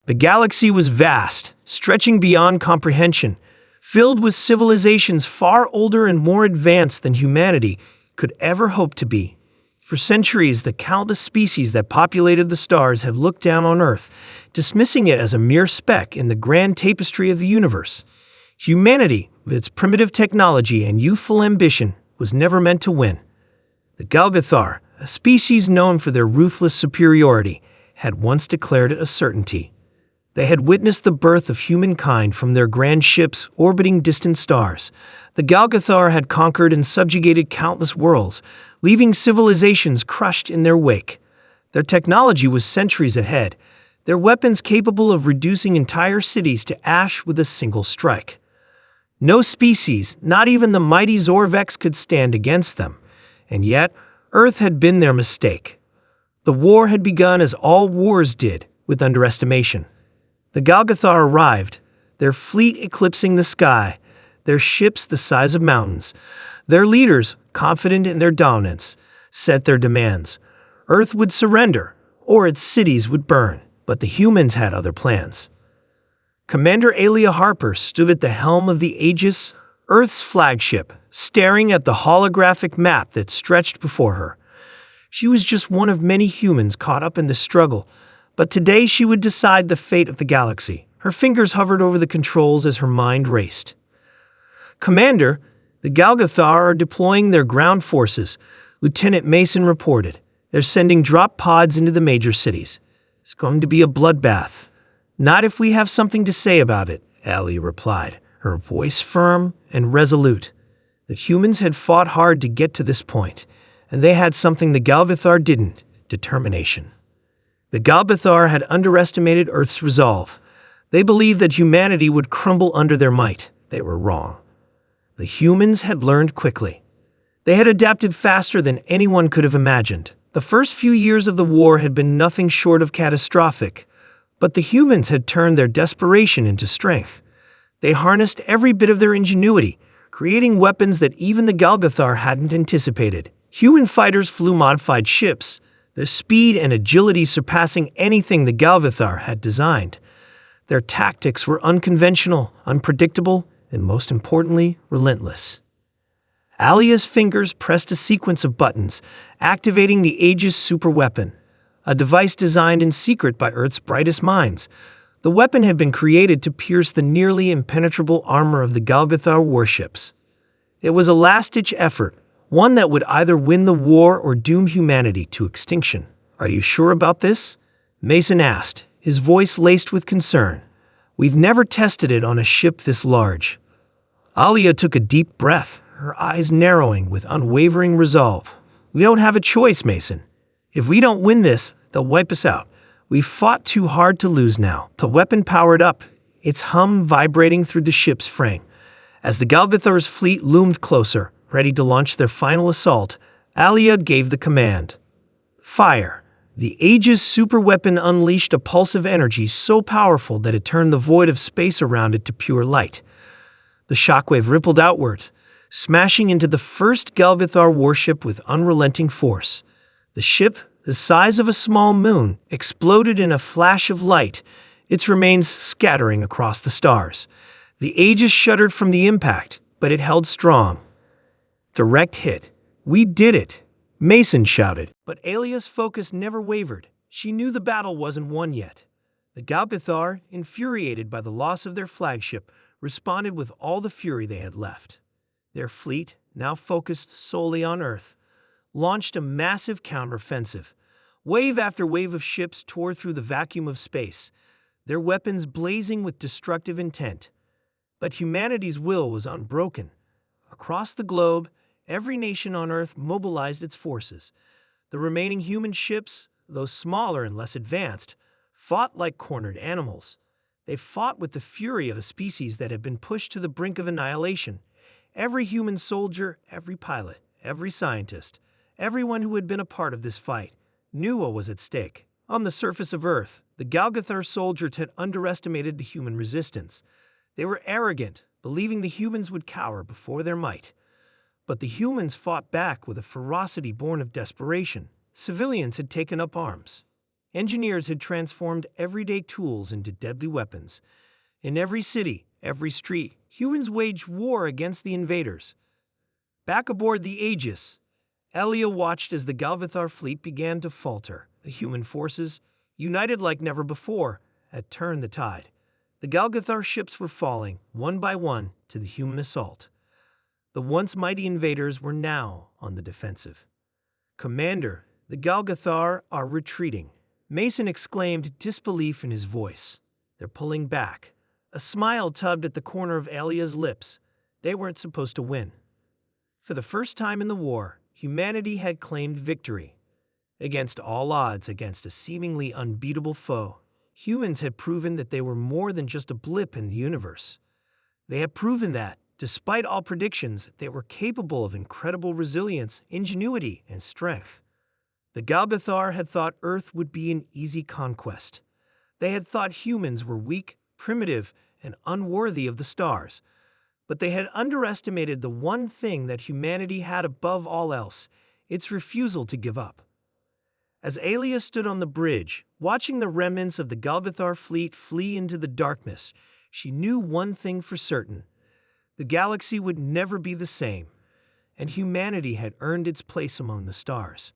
The galaxy was vast, stretching beyond comprehension, filled with civilizations far older and more advanced than humanity could ever hope to be. For centuries, the countless species that populated the stars have looked down on Earth, dismissing it as a mere speck in the grand tapestry of the universe. Humanity, with its primitive technology and youthful ambition, was never meant to win. The Galgathar, a species known for their ruthless superiority, had once declared it a certainty. They had witnessed the birth of humankind from their grand ships orbiting distant stars. The Galgathar had conquered and subjugated countless worlds, leaving civilizations crushed in their wake. Their technology was centuries ahead, their weapons capable of reducing entire cities to ash with a single strike. No species, not even the mighty Zorvex, could stand against them. And yet, Earth had been their mistake. The war had begun as all wars did, with underestimation. The Galgathar arrived, their fleet eclipsing the sky, their ships the size of mountains. Their leaders, confident in their dominance, set their demands. Earth would surrender, or its cities would burn, but the humans had other plans. Commander Alia Harper stood at the helm of the Aegis, Earth's flagship, staring at the holographic map that stretched before her. She was just one of many humans caught up in the struggle, but today she would decide the fate of the galaxy. Her fingers hovered over the controls as her mind raced. "Commander, the Galgathar are deploying their ground forces," Lieutenant Mason reported. "They're sending drop pods into the major cities. It's going to be a bloodbath." "Not if we have something to say about it," Alia replied, her voice firm and resolute. The humans had fought hard to get to this point, and they had something the Galgathar didn't: determination. The Galgathar had underestimated Earth's resolve. They believed that humanity would crumble under their might. They were wrong. The humans had learned quickly. They had adapted faster than anyone could have imagined. The first few years of the war had been nothing short of catastrophic, but the humans had turned their desperation into strength. They harnessed every bit of their ingenuity, creating weapons that even the Galgathar hadn't anticipated. Human fighters flew modified ships, their speed and agility surpassing anything the Galgathar had designed. Their tactics were unconventional, unpredictable, and most importantly, relentless. Alia's fingers pressed a sequence of buttons, activating the Aegis superweapon, a device designed in secret by Earth's brightest minds. The weapon had been created to pierce the nearly impenetrable armor of the Galgathar warships. It was a last-ditch effort, one that would either win the war or doom humanity to extinction. "Are you sure about this?" Mason asked, his voice laced with concern. "We've never tested it on a ship this large." Alia took a deep breath, her eyes narrowing with unwavering resolve. "We don't have a choice, Mason. If we don't win this, they'll wipe us out. We've fought too hard to lose now." The weapon powered up, its hum vibrating through the ship's frame. As the Galgathar's fleet loomed closer, ready to launch their final assault, Alia gave the command. Fire! The Aegis superweapon unleashed a pulse of energy so powerful that it turned the void of space around it to pure light. The shockwave rippled outwards, smashing into the first Galgathar warship with unrelenting force. The ship, the size of a small moon, exploded in a flash of light, its remains scattering across the stars. The Aegis shuddered from the impact, but it held strong. Direct hit. "We did it!" Mason shouted. But Alia's focus never wavered. She knew the battle wasn't won yet. The Galgathar, infuriated by the loss of their flagship, responded with all the fury they had left. Their fleet, now focused solely on Earth, launched a massive counteroffensive. Wave after wave of ships tore through the vacuum of space, their weapons blazing with destructive intent. But humanity's will was unbroken. Across the globe, every nation on Earth mobilized its forces. The remaining human ships, though smaller and less advanced, fought like cornered animals. They fought with the fury of a species that had been pushed to the brink of annihilation. Every human soldier, every pilot, every scientist, everyone who had been a part of this fight, knew what was at stake. On the surface of Earth, the Galgathar soldiers had underestimated the human resistance. They were arrogant, believing the humans would cower before their might. But the humans fought back with a ferocity born of desperation. Civilians had taken up arms. Engineers had transformed everyday tools into deadly weapons. In every city, every street, humans waged war against the invaders. Back aboard the Aegis, Elia watched as the Galvathar fleet began to falter. The human forces, united like never before, had turned the tide. The Galgathar ships were falling, one by one, to the human assault. The once mighty invaders were now on the defensive. "Commander, the Galgathar are retreating," Mason exclaimed, disbelief in his voice. "They're pulling back." A smile tugged at the corner of Elia's lips. They weren't supposed to win. For the first time in the war, humanity had claimed victory. Against all odds, against a seemingly unbeatable foe, humans had proven that they were more than just a blip in the universe. They had proven that, despite all predictions, they were capable of incredible resilience, ingenuity, and strength. The Galgathar had thought Earth would be an easy conquest. They had thought humans were weak, primitive, and unworthy of the stars. But they had underestimated the one thing that humanity had above all else, its refusal to give up. As Aelia stood on the bridge, watching the remnants of the Galgathar fleet flee into the darkness, she knew one thing for certain. The galaxy would never be the same, and humanity had earned its place among the stars.